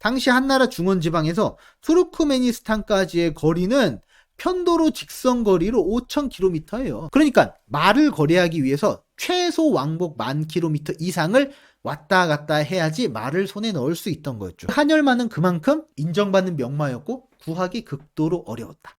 당시 한나라 중원지방에서 투르크메니스탄까지의 거리는 편도로 직선 거리로 5,000km예요. 그러니까 말을 거래하기 위해서 최소 왕복 10,000km 이상을 왔다 갔다 해야지 말을 손에 넣을 수 있던 거였죠. 한열마는 그만큼 인정받는 명마였고 구하기 극도로 어려웠다.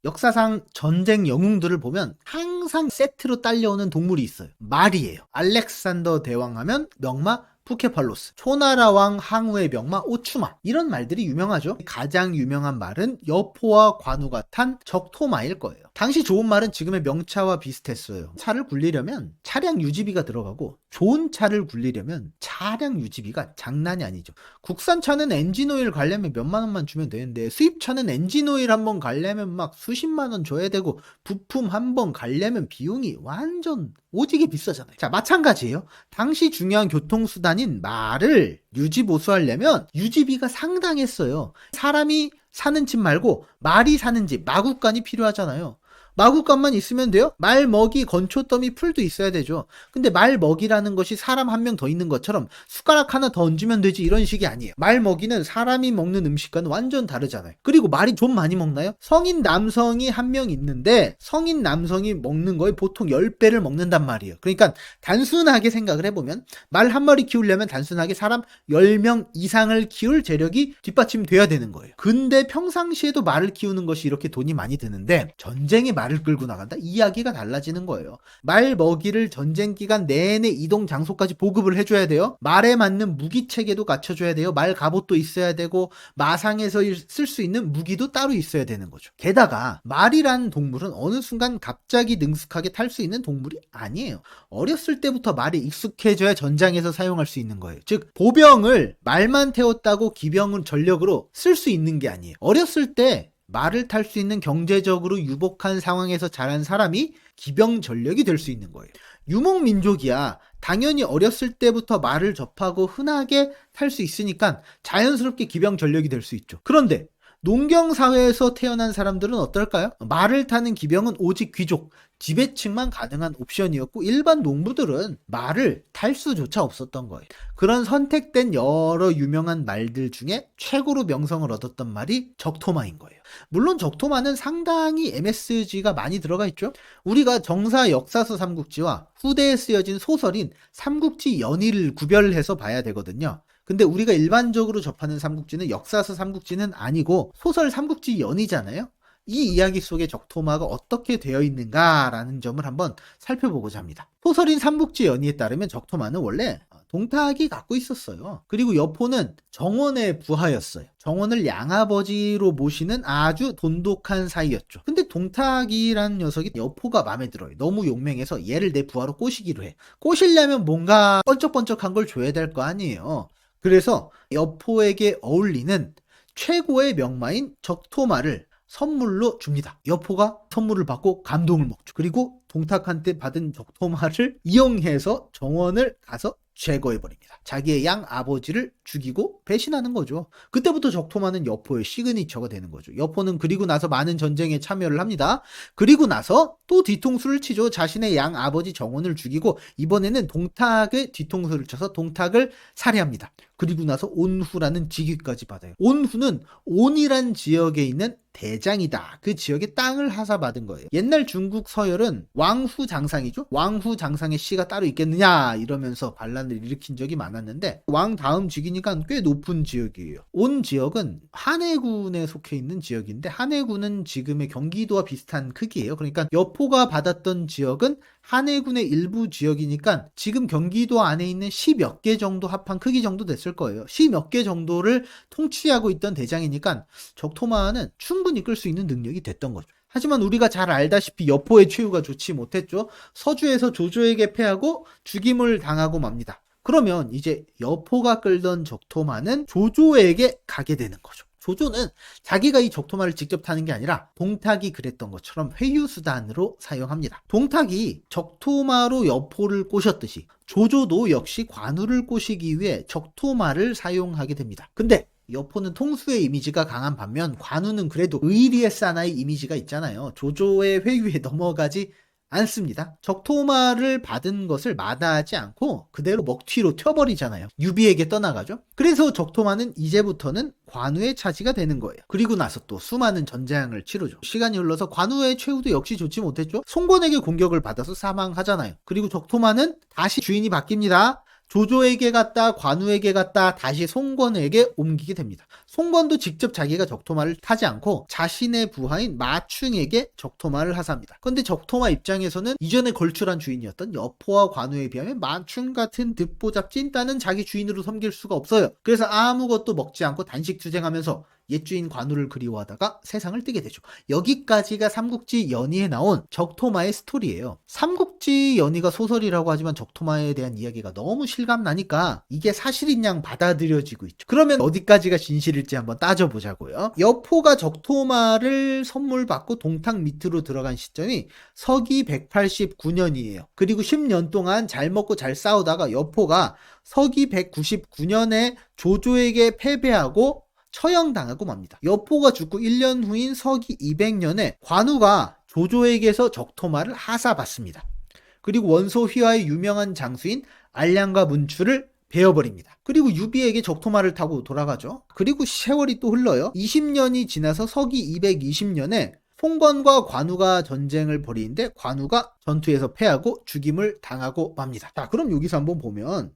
역사상 전쟁 영웅들을 보면 항상 세트로 딸려오는 동물이 있어요. 말이에요. 알렉산더 대왕 하면 명마 부케팔로스, 초나라 왕 항우의 명마 오추마, 이런 말들이 유명하죠. 가장 유명한 말은 여포와 관우가 탄 적토마일 거예요. 당시 좋은 말은 지금의 명차와 비슷했어요. 차를 굴리려면 차량 유지비가 들어가고 좋은 차를 굴리려면 차량 유지비가 장난이 아니죠. 국산차는 엔진오일 가려면 몇만 원만 주면 되는데 수입차는 엔진오일 한번 가려면 막 수십만 원 줘야 되고 부품 한번 가려면 비용이 완전 오지게 비싸잖아요. 자, 마찬가지예요. 당시 중요한 교통수단인 말을 유지보수하려면 유지비가 상당했어요. 사람이 사는 집 말고 말이 사는 집, 마구간이 필요하잖아요. 마구간만 있으면 돼요? 말 먹이, 건초더미, 풀도 있어야 되죠. 근데 말 먹이라는 것이 사람 한 명 더 있는 것처럼 숟가락 하나 더 얹으면 되지 이런 식이 아니에요. 말 먹이는 사람이 먹는 음식과는 완전 다르잖아요. 그리고 말이 좀 많이 먹나요? 성인 남성이 한 명 있는데 성인 남성이 먹는 거에 보통 10배를 먹는단 말이에요. 그러니까 단순하게 생각을 해보면 말 한 마리 키우려면 단순하게 사람 10명 이상을 키울 재력이 뒷받침돼야 되는 거예요. 근데 평상시에도 말을 키우는 것이 이렇게 돈이 많이 드는데 전쟁에 말을 끌고 나간다? 이야기가 달라지는 거예요. 말 먹이를 전쟁 기간 내내 이동 장소까지 보급을 해줘야 돼요. 말에 맞는 무기 체계도 갖춰줘야 돼요. 말 갑옷도 있어야 되고 마상에서 쓸 수 있는 무기도 따로 있어야 되는 거죠. 게다가 말이라는 동물은 어느 순간 갑자기 능숙하게 탈 수 있는 동물이 아니에요. 어렸을 때부터 말이 익숙해져야 전장에서 사용할 수 있는 거예요. 즉 보병을 말만 태웠다고 기병은 전력으로 쓸 수 있는 게 아니에요. 어렸을 때 말을 탈 수 있는 경제적으로 유복한 상황에서 자란 사람이 기병 전력이 될 수 있는 거예요. 유목민족이야 당연히 어렸을 때부터 말을 접하고 흔하게 탈 수 있으니까 자연스럽게 기병 전력이 될 수 있죠. 그런데 농경사회에서 태어난 사람들은 어떨까요? 말을 타는 기병은 오직 귀족, 지배층만 가능한 옵션이었고 일반 농부들은 말을 탈 수조차 없었던 거예요. 그런 선택된 여러 유명한 말들 중에 최고로 명성을 얻었던 말이 적토마인 거예요. 물론 적토마는 상당히 MSG가 많이 들어가 있죠. 우리가 정사 역사서 삼국지와 후대에 쓰여진 소설인 삼국지 연의를 구별해서 봐야 되거든요. 근데 우리가 일반적으로 접하는 삼국지는 역사서 삼국지는 아니고 소설 삼국지 연의잖아요. 이 이야기 속에 적토마가 어떻게 되어 있는가라는 점을 한번 살펴보고자 합니다. 소설인 삼국지 연의에 따르면 적토마는 원래 동탁이 갖고 있었어요. 그리고 여포는 정원의 부하였어요. 정원을 양아버지로 모시는 아주 돈독한 사이였죠. 근데 동탁이라는 녀석이 여포가 마음에 들어요. 너무 용맹해서 얘를 내 부하로 꼬시기로 해. 꼬시려면 뭔가 번쩍번쩍한 걸 줘야 될 거 아니에요. 그래서 여포에게 어울리는 최고의 명마인 적토마를 선물로 줍니다. 여포가 선물을 받고 감동을 먹죠. 그리고 동탁한테 받은 적토마를 이용해서 정원을 가서 제거해버립니다. 자기의 양 아버지를 죽이고 배신하는 거죠. 그때부터 적토마는 여포의 시그니처가 되는 거죠. 여포는 그리고 나서 많은 전쟁에 참여를 합니다. 그리고 나서 또 뒤통수를 치죠. 자신의 양 아버지 정원을 죽이고 이번에는 동탁의 뒤통수를 쳐서 동탁을 살해합니다. 그리고 나서 온후라는 직위까지 받아요. 온후는 온이란 지역에 있는 대장이다. 그 지역의 땅을 하사받은 거예요. 옛날 중국 서열은 왕후장상이죠. 왕후장상의 씨가 따로 있겠느냐 이러면서 반란을 일으킨 적이 많았는데 왕 다음 직이니까 꽤 높은 지역이에요. 온 지역은 한해군에 속해 있는 지역인데 한해군은 지금의 경기도와 비슷한 크기예요. 그러니까 여포가 받았던 지역은 한해군의 일부 지역이니까 지금 경기도 안에 있는 10몇 개 정도 합한 크기 정도 됐을 거예요. 10몇 개 정도를 통치하고 있던 대장이니까 적토마는 충분히 끌 수 있는 능력이 됐던 거죠. 하지만 우리가 잘 알다시피 여포의 최후가 좋지 못했죠. 서주에서 조조에게 패하고 죽임을 당하고 맙니다. 그러면 이제 여포가 끌던 적토마는 조조에게 가게 되는 거죠. 조조는 자기가 이 적토마를 직접 타는 게 아니라 동탁이 그랬던 것처럼 회유수단으로 사용합니다. 동탁이 적토마로 여포를 꼬셨듯이 조조도 역시 관우를 꼬시기 위해 적토마를 사용하게 됩니다. 근데 여포는 통수의 이미지가 강한 반면 관우는 그래도 의리의 사나이 이미지가 있잖아요. 조조의 회유에 넘어가지 않습니다. 적토마를 받은 것을 마다하지 않고 그대로 먹튀로 튀어버리잖아요. 유비에게 떠나가죠. 그래서 적토마는 이제부터는 관우의 차지가 되는 거예요. 그리고 나서 또 수많은 전쟁을 치르죠. 시간이 흘러서 관우의 최후도 역시 좋지 못했죠. 송건에게 공격을 받아서 사망하잖아요. 그리고 적토마는 다시 주인이 바뀝니다. 조조에게 갔다 관우에게 갔다 다시 송건에게 옮기게 됩니다. 송건도 직접 자기가 적토마를 타지 않고 자신의 부하인 마충에게 적토마를 하사합니다. 그런데 적토마 입장에서는 이전에 걸출한 주인이었던 여포와 관우에 비하면 마충 같은 듣보잡 찐따는 자기 주인으로 섬길 수가 없어요. 그래서 아무것도 먹지 않고 단식 투쟁하면서 옛 주인 관우를 그리워하다가 세상을 뜨게 되죠. 여기까지가 삼국지 연의에 나온 적토마의 스토리예요. 삼국지 연의가 소설이라고 하지만 적토마에 대한 이야기가 너무 실감나니까 이게 사실인 양 받아들여지고 있죠. 그러면 어디까지가 진실일지 한번 따져보자고요. 여포가 적토마를 선물 받고 동탁 밑으로 들어간 시점이 서기 189년이에요. 그리고 10년 동안 잘 먹고 잘 싸우다가 여포가 서기 199년에 조조에게 패배하고 처형당하고 맙니다. 여포가 죽고 1년 후인 서기 200년에 관우가 조조에게서 적토마를 하사받습니다. 그리고 원소 휘하의 유명한 장수인 알량과 문추를 베어버립니다. 그리고 유비에게 적토마를 타고 돌아가죠. 그리고 세월이 또 흘러요. 20년이 지나서 서기 220년에 송건과 관우가 전쟁을 벌이는데 관우가 전투에서 패하고 죽임을 당하고 맙니다. 자, 그럼 여기서 한번 보면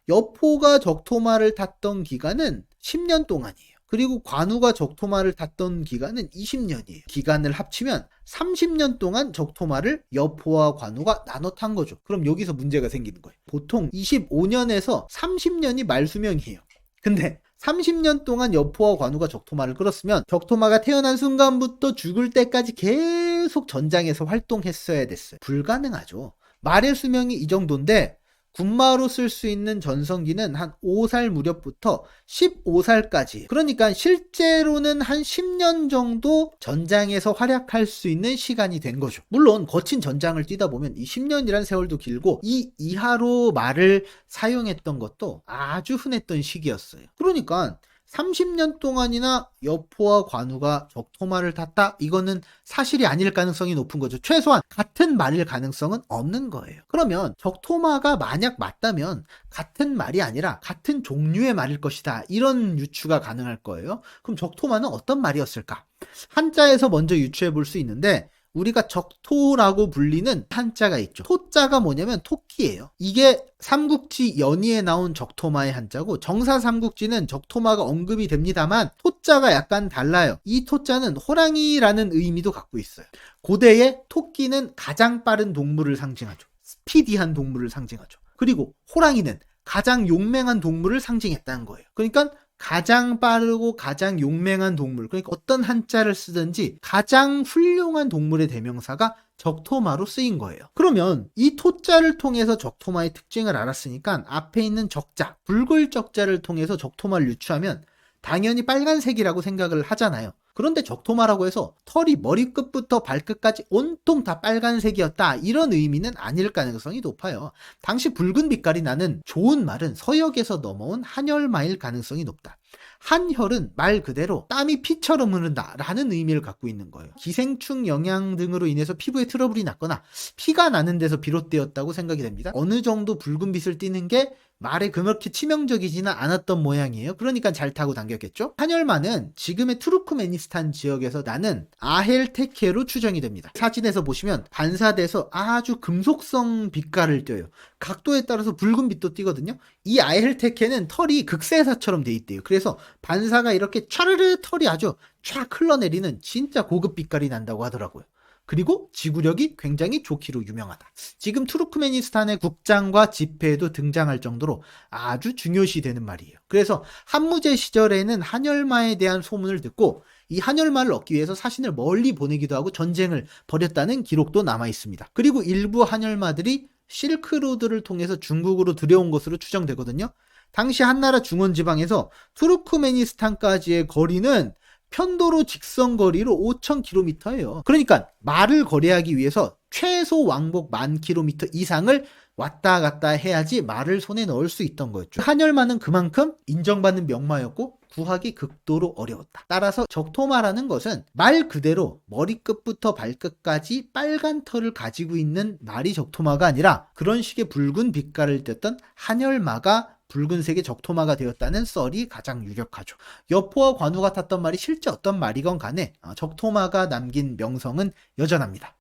여포가 적토마를 탔던 기간은 10년 동안이에요. 그리고 관우가 적토마를 탔던 기간은 20년이에요. 기간을 합치면 30년 동안 적토마를 여포와 관우가 나눠 탄 거죠. 그럼 여기서 문제가 생기는 거예요. 보통 25년에서 30년이 말수명이에요. 근데 30년 동안 여포와 관우가 적토마를 끌었으면 적토마가 태어난 순간부터 죽을 때까지 계속 전장에서 활동했어야 됐어요. 불가능하죠. 말의 수명이 이 정도인데 군마로 쓸 수 있는 전성기는 한 5살 무렵부터 15살까지. 그러니까 실제로는 한 10년 정도 전장에서 활약할 수 있는 시간이 된 거죠. 물론 거친 전장을 뛰다 보면 이 10년이란 세월도 길고 이 이하로 말을 사용했던 것도 아주 흔했던 시기였어요. 그러니까 30년 동안이나 여포와 관우가 적토마를 탔다? 이거는 사실이 아닐 가능성이 높은 거죠. 최소한 같은 말일 가능성은 없는 거예요. 그러면 적토마가 만약 맞다면 같은 말이 아니라 같은 종류의 말일 것이다. 이런 유추가 가능할 거예요. 그럼 적토마는 어떤 말이었을까? 한자에서 먼저 유추해 볼 수 있는데 우리가 적토라고 불리는 한자가 있죠. 토자가 뭐냐면 토끼예요. 이게 삼국지 연의에 나온 적토마의 한자고 정사 삼국지는 적토마가 언급이 됩니다만 토자가 약간 달라요. 이 토자는 호랑이라는 의미도 갖고 있어요. 고대에 토끼는 가장 빠른 동물을 상징하죠. 스피디한 동물을 상징하죠. 그리고 호랑이는 가장 용맹한 동물을 상징했다는 거예요. 그러니까 가장 빠르고 가장 용맹한 동물, 그러니까 어떤 한자를 쓰든지 가장 훌륭한 동물의 대명사가 적토마로 쓰인 거예요. 그러면 이 토자를 통해서 적토마의 특징을 알았으니까 앞에 있는 적자, 붉을 적자를 통해서 적토마를 유추하면 당연히 빨간색이라고 생각을 하잖아요. 그런데 적토마라고 해서 털이 머리끝부터 발끝까지 온통 다 빨간색이었다, 이런 의미는 아닐 가능성이 높아요. 당시 붉은 빛깔이 나는 좋은 말은 서역에서 넘어온 한혈마일 가능성이 높다. 한혈은 말 그대로 땀이 피처럼 흐른다 라는 의미를 갖고 있는 거예요. 기생충 영양 등으로 인해서 피부에 트러블이 났거나 피가 나는 데서 비롯되었다고 생각이 됩니다. 어느 정도 붉은 빛을 띠는 게 말에 그렇게 치명적이지는 않았던 모양이에요. 그러니까 잘 타고 당겼겠죠. 한혈마는 지금의 투르크메니스탄 지역에서 나는 아헬테케로 추정이 됩니다. 사진에서 보시면 반사돼서 아주 금속성 빛깔을 띄어요. 각도에 따라서 붉은 빛도 띄거든요. 이 아헬테케는 털이 극세사처럼 돼 있대요. 그래서 반사가 이렇게 촤르르 털이 아주 촤 흘러내리는 진짜 고급 빛깔이 난다고 하더라고요. 그리고 지구력이 굉장히 좋기로 유명하다. 지금 투르크메니스탄의 국장과 집회에도 등장할 정도로 아주 중요시되는 말이에요. 그래서 한무제 시절에는 한혈마에 대한 소문을 듣고 이 한혈마를 얻기 위해서 사신을 멀리 보내기도 하고 전쟁을 벌였다는 기록도 남아 있습니다. 그리고 일부 한혈마들이 실크로드를 통해서 중국으로 들여온 것으로 추정되거든요. 당시 한나라 중원지방에서 투르크메니스탄까지의 거리는 편도로 직선 거리로 5,000km예요. 그러니까 말을 거래하기 위해서 최소 왕복 10,000km 이상을 왔다 갔다 해야지 말을 손에 넣을 수 있던 거였죠. 한열마는 그만큼 인정받는 명마였고 구하기 극도로 어려웠다. 따라서 적토마라는 것은 말 그대로 머리끝부터 발끝까지 빨간 털을 가지고 있는 말이 적토마가 아니라 그런 식의 붉은 빛깔을 띠었던 한열마가 붉은색의 적토마가 되었다는 썰이 가장 유력하죠. 여포와 관우가 탔던 말이 실제 어떤 말이건 간에 적토마가 남긴 명성은 여전합니다.